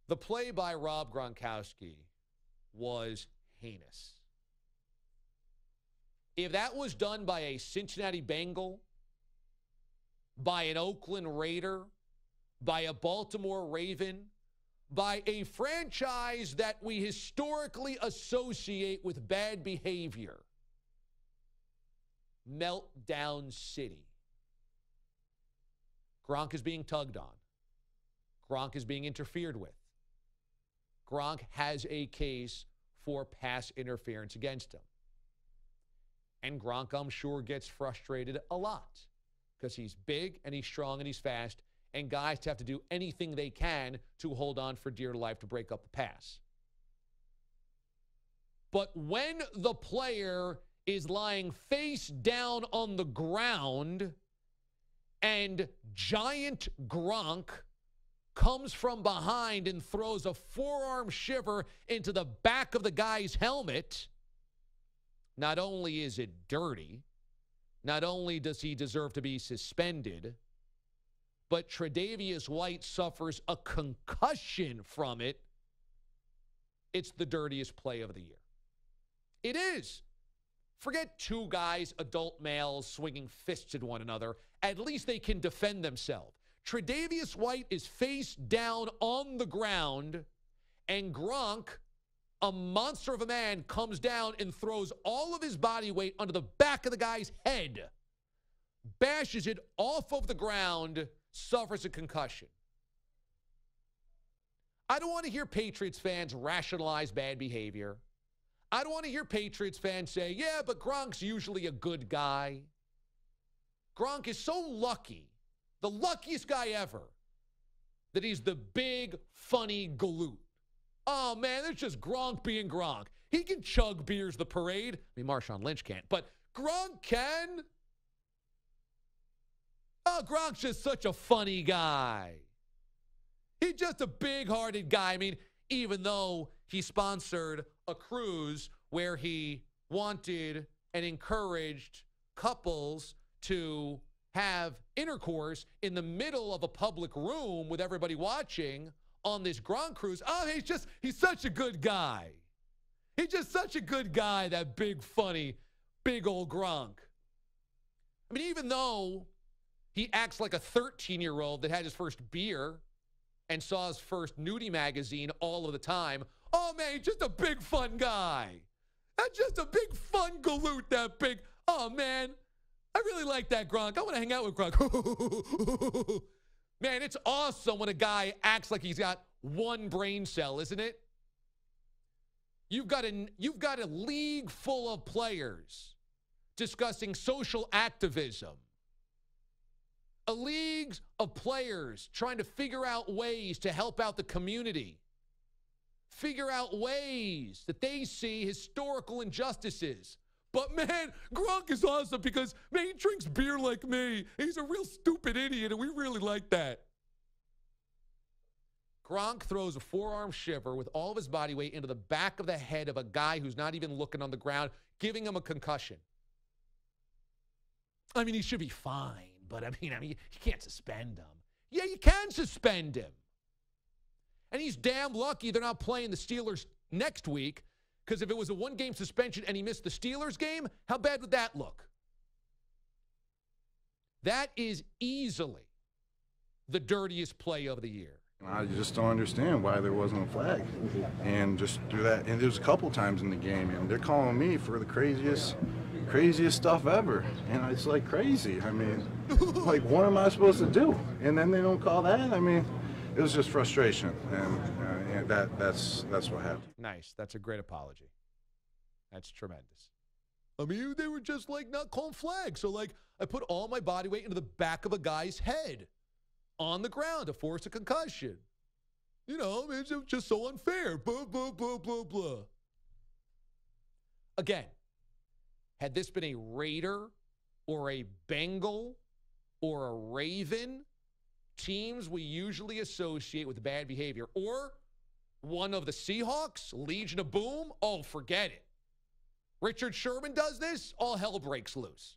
The play by Rob Gronkowski was heinous. If that was done by a Cincinnati Bengal, by an Oakland Raider, by a Baltimore Raven, by a franchise that we historically associate with bad behavior, Meltdown City. Gronk is being tugged on. Gronk is being interfered with. Gronk has a case for pass interference against him. And Gronk, I'm sure, gets frustrated a lot because he's big and he's strong and he's fast, and guys have to do anything they can to hold on for dear life to break up the pass. But when the player is lying face down on the ground and giant Gronk comes from behind and throws a forearm shiver into the back of the guy's helmet, not only is it dirty, not only does he deserve to be suspended, but Tre'Davious White suffers a concussion from it. It's the dirtiest play of the year. It is. Forget two guys, adult males, swinging fists at one another. At least they can defend themselves. Tre'Davious White is face down on the ground, and Gronk, a monster of a man, comes down and throws all of his body weight under the back of the guy's head, bashes it off of the ground, suffers a concussion. I don't want to hear Patriots fans rationalize bad behavior. I don't want to hear Patriots fans say, yeah, but Gronk's usually a good guy. Gronk is so lucky, the luckiest guy ever, that he's the big, funny galoot. Oh, man, it's just Gronk being Gronk. He can chug beers the parade. I mean, Marshawn Lynch can't, but Gronk can. Oh, Gronk's just such a funny guy. He's just a big-hearted guy. I mean, even though he sponsored a cruise where he wanted and encouraged couples to have intercourse in the middle of a public room with everybody watching on this Gronk cruise. Oh, he's such a good guy. He's just such a good guy, that big, funny, big old Gronk. I mean, even though he acts like a 13-year-old that had his first beer and saw his first nudie magazine all of the time, oh, man, he's just a big, fun guy. That's just a big, fun galoot, that big. Oh, man, I really like that Gronk. I want to hang out with Gronk. Man, it's awesome when a guy acts like he's got one brain cell, isn't it? You've got a league full of players discussing social activism. A league of players trying to figure out ways to help out the community. Figure out ways that they see historical injustices. But, man, Gronk is awesome because, man, he drinks beer like me. He's a real stupid idiot, and we really like that. Gronk throws a forearm shiver with all of his body weight into the back of the head of a guy who's not even looking on the ground, giving him a concussion. I mean, he should be fine, but, I mean, you can't suspend him. Yeah, you can suspend him. And he's damn lucky they're not playing the Steelers next week, because if it was a one-game suspension and he missed the Steelers game, how bad would that look? That is easily the dirtiest play of the year. I just don't understand why there wasn't a flag. And just do that. And there's a couple times in the game, and they're calling me for the craziest stuff ever. And it's like crazy. I mean, like, what am I supposed to do? And then they don't call that? I mean, it was just frustration. And that's what happened. Nice. That's a great apology. That's tremendous. I mean, they were just, like, not calling flags. So, like, I put all my body weight into the back of a guy's head on the ground to force a concussion. You know, it's just so unfair. Blah, blah, blah, blah, blah. Again, had this been a Raider or a Bengal or a Raven, teams we usually associate with bad behavior, or one of the Seahawks, Legion of Boom, oh, forget it. Richard Sherman does this, all hell breaks loose.